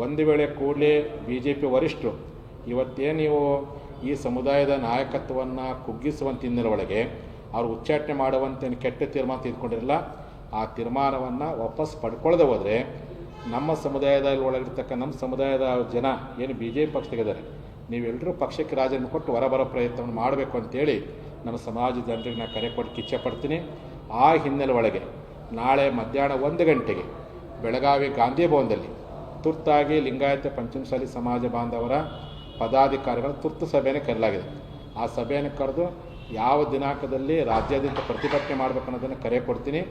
ಒಂದು ವೇಳೆ ಕೂಡಲೇ BJP ವರಿಷ್ಠರು ಇವತ್ತೇನು ನೀವು ಈ ಸಮುದಾಯದ ನಾಯಕತ್ವವನ್ನು ಕುಗ್ಗಿಸುವಂಥ ಹಿನ್ನೆಲೆಯೊಳಗೆ ಅವರು ಉಚ್ಚಾಟನೆ ಮಾಡುವಂತೆ ಕೆಟ್ಟ ತೀರ್ಮಾನ ತೆಗೆದುಕೊಂಡಿರಲ್ಲ, ಆ ತೀರ್ಮಾನವನ್ನು ವಾಪಸ್ ಪಡ್ಕೊಳ್ಳದೆ ಹೋದರೆ ನಮ್ಮ ಸಮುದಾಯದಲ್ಲಿ ಒಳಗಿರ್ತಕ್ಕ ನಮ್ಮ ಸಮುದಾಯದ ಜನ ಏನು BJP ಪಕ್ಷದಾಗಿದ್ದಾರೆ, ನೀವೆಲ್ಲರೂ ಪಕ್ಷಕ್ಕೆ ರಾಜೀನಾಮೆ ಕೊಟ್ಟು ಹೊರಬರೋ ಪ್ರಯತ್ನವನ್ನು ಮಾಡಬೇಕು ಅಂತೇಳಿ ನಮ್ಮ ಸಮಾಜದ ಜನರಿಗೆ ನಾನು ಕರೆ ಕೊಟ್ಟು ಇಚ್ಛೆಪಡ್ತೀನಿ. ಆ ಹಿನ್ನೆಲೆ ಒಳಗೆ ನಾಳೆ ಮಧ್ಯಾಹ್ನ 1 ಗಂಟೆಗೆ ಬೆಳಗಾವಿ ಗಾಂಧಿ ಭವನದಲ್ಲಿ ತುರ್ತಾಗಿ ಲಿಂಗಾಯತ ಪಂಚಮಸಾಲಿ ಸಮಾಜ ಬಾಂಧವರ ಪದಾಧಿಕಾರಿಗಳ ತುರ್ತು ಸಭೆಯನ್ನು ಕರೆಯಲಾಗಿದೆ. ಆ ಸಭೆಯನ್ನು ಕರೆದು ಯಾವ ದಿನಾಂಕದಲ್ಲಿ ರಾಜ್ಯಾದ್ಯಂತ ಪ್ರತಿಭಟನೆ ಮಾಡಬೇಕು ಅನ್ನೋದನ್ನು ಕರೆ ಕೊಡ್ತೀನಿ.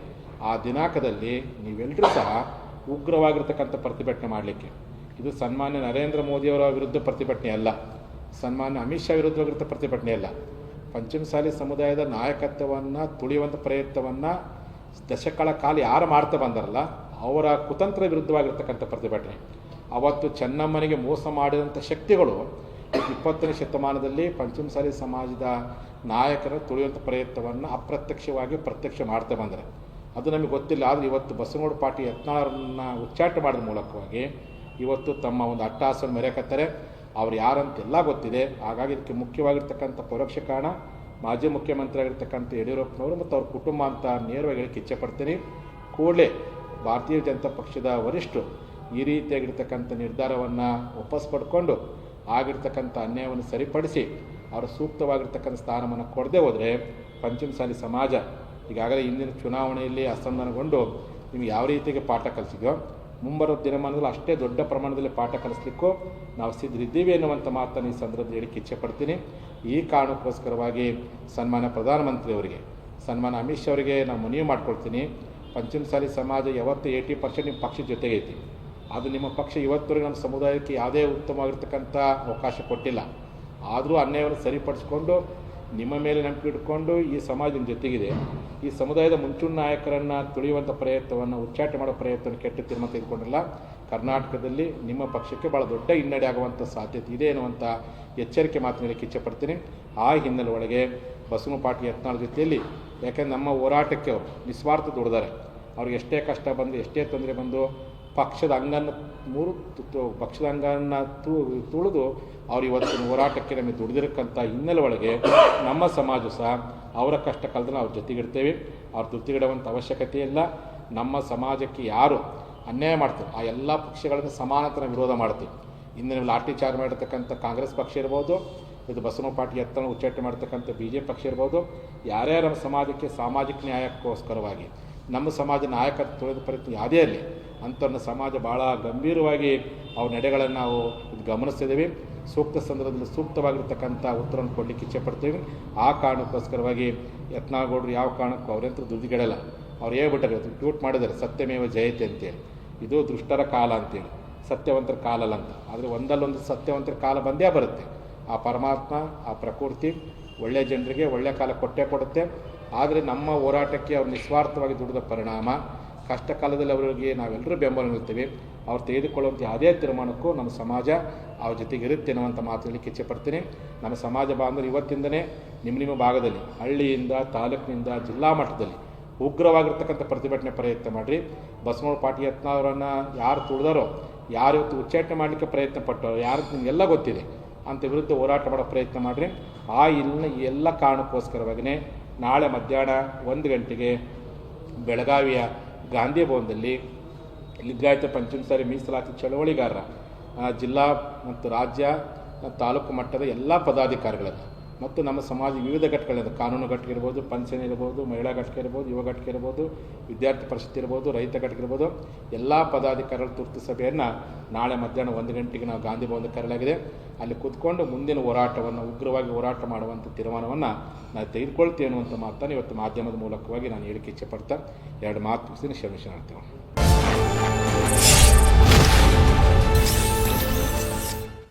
ಆ ದಿನಾಂಕದಲ್ಲಿ ನೀವೆಲ್ಲರೂ ಸಹ ಉಗ್ರವಾಗಿರ್ತಕ್ಕಂಥ ಪ್ರತಿಭಟನೆ ಮಾಡಲಿಕ್ಕೆ, ಇದು ಸನ್ಮಾನ್ಯ ನರೇಂದ್ರ ಮೋದಿಯವರ ವಿರುದ್ಧ ಪ್ರತಿಭಟನೆ ಅಲ್ಲ, ಸನ್ಮಾನ್ಯ ಅಮಿತ್ ಶಾ ವಿರುದ್ಧವಾಗಿರ್ತ ಪ್ರತಿಭಟನೆ ಅಲ್ಲ, ಪಂಚಮಸಾಲಿ ಸಮುದಾಯದ ನಾಯಕತ್ವವನ್ನು ತುಳಿಯುವಂಥ ಪ್ರಯತ್ನವನ್ನು ದಶಕಗಳ ಕಾಲ ಯಾರು ಮಾಡ್ತಾ ಬಂದಾರಲ್ಲ ಅವರ ಕುತಂತ್ರ ವಿರುದ್ಧವಾಗಿರ್ತಕ್ಕಂಥ ಪ್ರತಿಭಟನೆ. ಅವತ್ತು ಚೆನ್ನಮ್ಮನಿಗೆ ಮೋಸ ಮಾಡಿದಂಥ ಶಕ್ತಿಗಳು 20ನೇ ಶತಮಾನದಲ್ಲಿ ಪಂಚಮಸಾಲಿ ಸಮಾಜದ ನಾಯಕರ ತುಳಿಯುವಂಥ ಪ್ರಯತ್ನವನ್ನು ಅಪ್ರತ್ಯಕ್ಷವಾಗಿ ಪ್ರತ್ಯಕ್ಷ ಮಾಡ್ತಾ ಬಂದರೆ ಅದು ನಮಗೆ ಗೊತ್ತಿಲ್ಲ. ಆದರೆ ಇವತ್ತು ಬಸವನಗೌಡ ಪಾಟೀಲ್ ಯತ್ನಾಳರನ್ನು ಉಚ್ಚಾಟನೆ ಮಾಡಿದ ಮೂಲಕವಾಗಿ ಇವತ್ತು ತಮ್ಮ ಒಂದು ಅಟ್ಟಹಾಸವನ್ನು ಮೆರೆಕತ್ತಾರೆ. ಅವ್ರು ಯಾರಂತೆಲ್ಲ ಗೊತ್ತಿದೆ. ಹಾಗಾಗಿ ಇದಕ್ಕೆ ಮುಖ್ಯವಾಗಿರ್ತಕ್ಕಂಥ ಪರೋಕ್ಷ ಕಾರಣ ಮಾಜಿ ಮುಖ್ಯಮಂತ್ರಿ ಆಗಿರ್ತಕ್ಕಂಥ ಯಡಿಯೂರಪ್ಪನವರು ಮತ್ತು ಅವ್ರ ಕುಟುಂಬ ಅಂತ ನೇರವಾಗಿ ಹೇಳಕ್ಕೆ ಇಚ್ಛೆಪಡ್ತೀನಿ. ಕೂಡಲೇ ಭಾರತೀಯ ಜನತಾ ಪಕ್ಷದ ವರಿಷ್ಠರು ಈ ರೀತಿಯಾಗಿರ್ತಕ್ಕಂಥ ನಿರ್ಧಾರವನ್ನು ವಾಪಸ್ ಪಡ್ಕೊಂಡು ಆಗಿರ್ತಕ್ಕಂಥ ಅನ್ಯಾಯವನ್ನು ಸರಿಪಡಿಸಿ ಅವರ ಸೂಕ್ತವಾಗಿರ್ತಕ್ಕಂಥ ಸ್ಥಾನವನ್ನು ಕೊಡದೆ ಹೋದರೆ ಪಂಚಮಸಾಲಿ ಸಮಾಜ ಈಗಾಗಲೇ ಇಂದಿನ ಚುನಾವಣೆಯಲ್ಲಿ ಅಸಮಾಧಾನಗೊಂಡು ನಿಮಗೆ ಯಾವ ರೀತಿಗೆ ಪಾಠ ಕಲಿಸಿದೆಯೋ ಮುಂಬರುವ ದಿನಮಾನದಲ್ಲಿ ಅಷ್ಟೇ ದೊಡ್ಡ ಪ್ರಮಾಣದಲ್ಲಿ ಪಾಠ ಕಲಿಸ್ಲಿಕ್ಕೂ ನಾವು ಸಿದ್ಧರಿದ್ದೀವಿ ಎನ್ನುವಂಥ ಮಾತನ್ನು ಈ ಸಂದರ್ಭದಲ್ಲಿ ಹೇಳಿಕ್ಕೆ ಇಚ್ಛೆಪಡ್ತೀನಿ. ಈ ಕಾರಣಕ್ಕೋಸ್ಕರವಾಗಿ ಸನ್ಮಾನ್ಯ ಪ್ರಧಾನಮಂತ್ರಿಯವರಿಗೆ, ಸನ್ಮಾನ್ಯ ಅಮಿತ್ ಶಾ ಅವರಿಗೆ ನಾನು ಮನವಿ ಮಾಡ್ಕೊಳ್ತೀನಿ. ಪಂಚಮಸಾಲಿ ಸಮಾಜ ಯಾವತ್ತು 80% ನಿಮ್ಮ ಪಕ್ಷದ ಜೊತೆಗೆ ಐತಿ. ಅದು ನಿಮ್ಮ ಪಕ್ಷ ಇವತ್ತವರೆಗೆ ನಮ್ಮ ಸಮುದಾಯಕ್ಕೆ ಯಾವುದೇ ಉತ್ತಮವಾಗಿರ್ತಕ್ಕಂಥ ಅವಕಾಶ ಕೊಟ್ಟಿಲ್ಲ. ಆದರೂ ಅನ್ಯಾಯವನ್ನು ಸರಿಪಡಿಸ್ಕೊಂಡು ನಿಮ್ಮ ಮೇಲೆ ನಂಬಿಕೆ ಇಟ್ಕೊಂಡು ಈ ಸಮಾಜದ ಜೊತೆಗಿದೆ. ಈ ಸಮುದಾಯದ ಮುಂಚೂಣಿ ನಾಯಕರನ್ನು ತುಳಿಯುವಂಥ ಪ್ರಯತ್ನವನ್ನು ಉಚ್ಚಾಟನೆ ಮಾಡೋ ಪ್ರಯತ್ನವನ್ನು ಕೆಟ್ಟ ತೀರ್ಮಾನ ತೆಗೆದುಕೊಂಡಿಲ್ಲ. ಕರ್ನಾಟಕದಲ್ಲಿ ನಿಮ್ಮ ಪಕ್ಷಕ್ಕೆ ಭಾಳ ದೊಡ್ಡ ಹಿನ್ನಡೆ ಆಗುವಂಥ ಸಾಧ್ಯತೆ ಇದೆ ಎನ್ನುವಂಥ ಎಚ್ಚರಿಕೆ ಮಾತನಾಡಲಿಕ್ಕೆ ಇಚ್ಛೆಪಡ್ತೀನಿ. ಆ ಹಿನ್ನೆಲೆ ಒಳಗೆ ಬಸವನ ಪಾಟೀಲ್ ಯತ್ನಾಳ್ ಜೊತೆಯಲ್ಲಿ, ಯಾಕೆಂದರೆ ನಮ್ಮ ಹೋರಾಟಕ್ಕೆ ಅವರು ನಿಸ್ವಾರ್ಥ ದುಡಿದಾರೆ. ಅವ್ರಿಗೆ ಎಷ್ಟೇ ಕಷ್ಟ ಬಂದು ಎಷ್ಟೇ ತೊಂದರೆ ಬಂದು ಪಕ್ಷದ ಅಂಗನ್ನು ಪಕ್ಷದ ಅಂಗನ್ನು ತುಳಿದು ಅವ್ರು ಇವತ್ತಿನ ಹೋರಾಟಕ್ಕೆ ನಮಗೆ ದುಡಿದಿರಕ್ಕಂಥ ಹಿನ್ನೆಲೆ ಒಳಗೆ ನಮ್ಮ ಸಮಾಜ ಸಹ ಅವರ ಕಷ್ಟ ಕಾಲದಲ್ಲಿ ಅವ್ರ ಜೊತೆಗಿಡ್ತೇವೆ. ಅವ್ರ ಜೊತೆಗಿಡುವಂಥ ಅವಶ್ಯಕತೆ ಇಲ್ಲ. ನಮ್ಮ ಸಮಾಜಕ್ಕೆ ಯಾರು ಅನ್ಯಾಯ ಮಾಡ್ತಾರೆ ಆ ಎಲ್ಲ ಪಕ್ಷಗಳನ್ನು ಸಮಾನತರ ವಿರೋಧ ಮಾಡ್ತೀವಿ. ಇಂದು ನೀವು ಲಾಠಿ ಚಾರ್ಜ್ ಮಾಡಿರ್ತಕ್ಕಂಥ ಕಾಂಗ್ರೆಸ್ ಪಕ್ಷ ಇರ್ಬೋದು, ಇದು ಬಸವನ ಪಾಟೀಲ್ ಯತ್ನಾಳ್ ಉಚ್ಚಾಟನೆ ಮಾಡ್ತಕ್ಕಂಥ BJP ಪಕ್ಷ ಇರ್ಬೋದು, ಯಾರ್ಯಾರು ನಮ್ಮ ಸಮಾಜಕ್ಕೆ ಸಾಮಾಜಿಕ ನ್ಯಾಯಕ್ಕೋಸ್ಕರವಾಗಿ ನಮ್ಮ ಸಮಾಜ ನಾಯಕತ್ವ ತುಳಿದ ಪ್ರಯತ್ನ ಯಾವುದೇ ಇರಲಿ ಅಂಥವ್ರನ್ನ ಸಮಾಜ ಭಾಳ ಗಂಭೀರವಾಗಿ ಅವ್ರ ನಡೆಗಳನ್ನು ನಾವು ಗಮನಿಸ್ತಿದ್ದೀವಿ. ಸೂಕ್ತ ಸಂದರ್ಭದಲ್ಲಿ ಸೂಕ್ತವಾಗಿರ್ತಕ್ಕಂಥ ಉತ್ತರವನ್ನು ಕೊಡಲಿಕ್ಕೆ ಇಚ್ಛೆಪಡ್ತೀವಿ. ಆ ಕಾರಣಕ್ಕೋಸ್ಕರವಾಗಿ ಯತ್ನಾಳಗೌಡರು ಯಾವ ಕಾರಣಕ್ಕೂ ಅವರಂತೂ ದುಡ್ಡಿಗೆಡಲ್ಲ. ಅವ್ರು ಹೇಳ್ಬಿಟ್ಟಾರೆ, ಟ್ವೀಟ್ ಮಾಡಿದ್ದಾರೆ, ಸತ್ಯಮೇವ ಜಯತೆ ಅಂತೇಳಿ. ಇದು ದುಷ್ಟರ ಕಾಲ ಅಂತೇಳಿ, ಸತ್ಯವಂತರ ಕಾಲ ಅಲ್ಲ ಅಂತ. ಆದರೆ ಒಂದಲ್ಲೊಂದು ಸತ್ಯವಂತರ ಕಾಲ ಬಂದೇ ಬರುತ್ತೆ. ಆ ಪರಮಾತ್ಮ, ಆ ಪ್ರಕೃತಿ ಒಳ್ಳೆಯ ಜನರಿಗೆ ಒಳ್ಳೆಯ ಕಾಲ ಕೊಟ್ಟೇ ಕೊಡುತ್ತೆ. ಆದರೆ ನಮ್ಮ ಹೋರಾಟಕ್ಕೆ ಅವ್ರು ನಿಸ್ವಾರ್ಥವಾಗಿ ದುಡಿದ ಪರಿಣಾಮ ಕಷ್ಟ ಕಾಲದಲ್ಲಿ ಅವರಿಗೆ ನಾವೆಲ್ಲರೂ ಬೆಂಬಲ ನಿಲ್ತೀವಿ. ಅವ್ರು ತೆಗೆದುಕೊಳ್ಳುವಂಥ ಯಾವುದೇ ತೀರ್ಮಾನಕ್ಕೂ ನಮ್ಮ ಸಮಾಜ ಅವ್ರ ಜೊತೆಗೆ ಇರುತ್ತೆ ಅನ್ನುವಂಥ ಮಾತು ಹೇಳಲಿಕ್ಕೆ ಇಚ್ಛೆಪಡ್ತೀನಿ. ನಮ್ಮ ಸಮಾಜ ಬಾಂಧವರು ಇವತ್ತಿಂದನೇ ನಿಮ್ಮ ಭಾಗದಲ್ಲಿ ಹಳ್ಳಿಯಿಂದ ತಾಲೂಕಿನಿಂದ ಜಿಲ್ಲಾ ಮಟ್ಟದಲ್ಲಿ ಉಗ್ರವಾಗಿರ್ತಕ್ಕಂಥ ಪ್ರತಿಭಟನೆ ಪ್ರಯತ್ನ ಮಾಡಿರಿ. ಬಸವನಗೌಡ ಪಾಟೀಲ್ ಯತ್ನಾಳ್ ಅವರನ್ನು ಯಾರು ತುಳಿದಾರೋ, ಯಾರು ಇವತ್ತು ಉಚ್ಚಾಟನೆ ಮಾಡಲಿಕ್ಕೆ ಪ್ರಯತ್ನ ಪಟ್ಟರೋ, ಯಾರು ನಿಮಗೆಲ್ಲ ಗೊತ್ತಿದೆ ಅಂತ ವಿರುದ್ಧ ಹೋರಾಟ ಮಾಡೋ ಪ್ರಯತ್ನ ಮಾಡಿರಿ. ಈ ಎಲ್ಲ ಕಾರಣಕ್ಕೋಸ್ಕರವಾಗಿಯೇ ನಾಳೆ ಮಧ್ಯಾಹ್ನ 1 ಗಂಟೆಗೆ ಬೆಳಗಾವಿಯ ಗಾಂಧಿ ಭವನದಲ್ಲಿ ಲಿಂಗಾಯತ ಪಂಚಮಸಾಲಿ ಮೀಸಲಾತಿ ಚಳವಳಿಗಾರರ ಜಿಲ್ಲಾ ಮತ್ತು ರಾಜ್ಯ ತಾಲೂಕು ಮಟ್ಟದ ಎಲ್ಲ ಪದಾಧಿಕಾರಿಗಳನ್ನು ಮತ್ತು ನಮ್ಮ ಸಮಾಜ ವಿವಿಧ ಘಟಕಗಳಿಂದ ಕಾನೂನು ಘಟಕ ಇರ್ಬೋದು, ಪಂಚಾಯತ್ ಇರ್ಬೋದು, ಮಹಿಳಾ ಘಟಕ ಇರ್ಬೋದು, ಯುವ ಘಟಕ ಇರ್ಬೋದು, ವಿದ್ಯಾರ್ಥಿ ಪರಿಷತ್ ಇರ್ಬೋದು, ರೈತ ಘಟಕ ಇರ್ಬೋದು, ಎಲ್ಲ ಪದಾಧಿಕಾರಿಗಳ ತುರ್ತು ಸಭೆಯನ್ನು ನಾಳೆ ಮಧ್ಯಾಹ್ನ 1 ಗಂಟೆಗೆ ನಾವು ಗಾಂಧಿ ಭವನದಲ್ಲಿ ಕರೆಯಲಾಗಿದೆ. ಅಲ್ಲಿ ಕೂತ್ಕೊಂಡು ಮುಂದಿನ ಹೋರಾಟವನ್ನು ಉಗ್ರವಾಗಿ ಹೋರಾಟ ಮಾಡುವಂಥ ತೀರ್ಮಾನವನ್ನು ನಾವು ತೆಗೆದುಕೊಳ್ತೀವಿ ಅನ್ನುವಂಥ ಮಾತನ್ನು ಇವತ್ತು ಮಾಧ್ಯಮದ ಮೂಲಕವಾಗಿ ನಾನು ಹೇಳಿಕೆ ಇಚ್ಛೆಪಡ್ತಾ 2 ಮಾತು ಮುಗಿಸಿ ಕ್ಷಮಿಸಿ ಮಾಡ್ತೇವೆ.